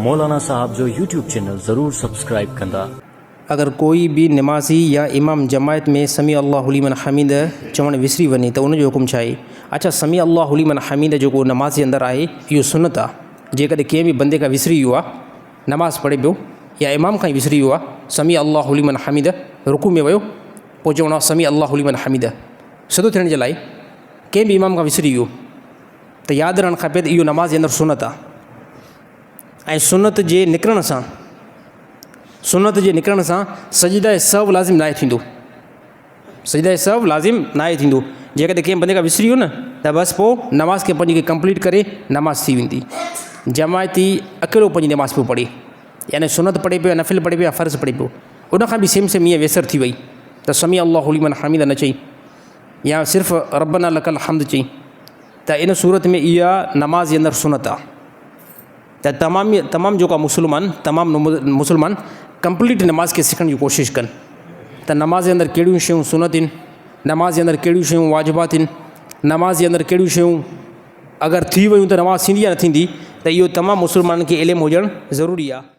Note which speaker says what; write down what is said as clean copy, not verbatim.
Speaker 1: मौलाना साहब जो YouTube channel ज़रूर subscribe कंदा।
Speaker 2: अगर कोई भी नमाज़ी या इमाम जमायत में समी अल्लाहु लिमन हमीद चवण विसरी वञे त उनजो हुकुम छा आहे? अच्छा, समी अल्लाहु लिमन हमीद जेको नमाज़ जे अंदरि आहे इहो सुन्नत आहे। जेकॾहिं कंहिं बि बंदे खां विसरी वियो आहे, नमाज़ पढ़े पियो या इमाम खां ई विसरी वियो आहे, समी अल्लाहु लिमन हमीद रुकू में वियो, पोइ चवणो आहे समी अल्लाहु लिमन हमीद। सिधो थियण जे लाइ कंहिं बि इमाम खां विसरी वियो त यादि रहणु खपे त इहो नमाज़ जे अंदरि सुन्नत आहे। ऐं सुन्नत जे निकिरण सां सजदा सहव लाज़िम नाहे थींदो। सजदा सहव लाज़िम नाहे थींदो। जेकॾहिं कंहिं बंदे खां विसरी वियो न त बसि पोइ नमाज़ खे पंहिंजी खे कंप्लीट करे नमाज़ थी वेंदी। जमायती अकेलो पंहिंजी नमाज़ पियो पढ़े, यानी सुन्नत पढ़े पियो, नफ़िल पढ़े पियो या फ़र्ज़ पढ़े पियो, उनखां बि सेम ईअं वेसर थी वई त समी अल्लाहु लिमन हमीद न चई या सिर्फ़ु रब्बना लकल हम्द चई, त इन सूरत में इहा नमाज़ जे अंदरि सुन्नत आहे। त तमामु जेका मुस्लमान कंप्लीट नमाज़ खे सिखण जी कोशिशि कनि त नमाज़ जे अंदरि कहिड़ियूं शयूं सुन्नत आहिनि, नमाज़ जे अंदरि कहिड़ियूं शयूं वाजिबात आहिनि, नमाज़ जे अंदरि कहिड़ियूं शयूं अगरि थी वियूं त नमाज़ थींदी या न थींदी। त इहो तमामु मुस्लमाननि खे इल्मु हुजणु ज़रूरी आहे।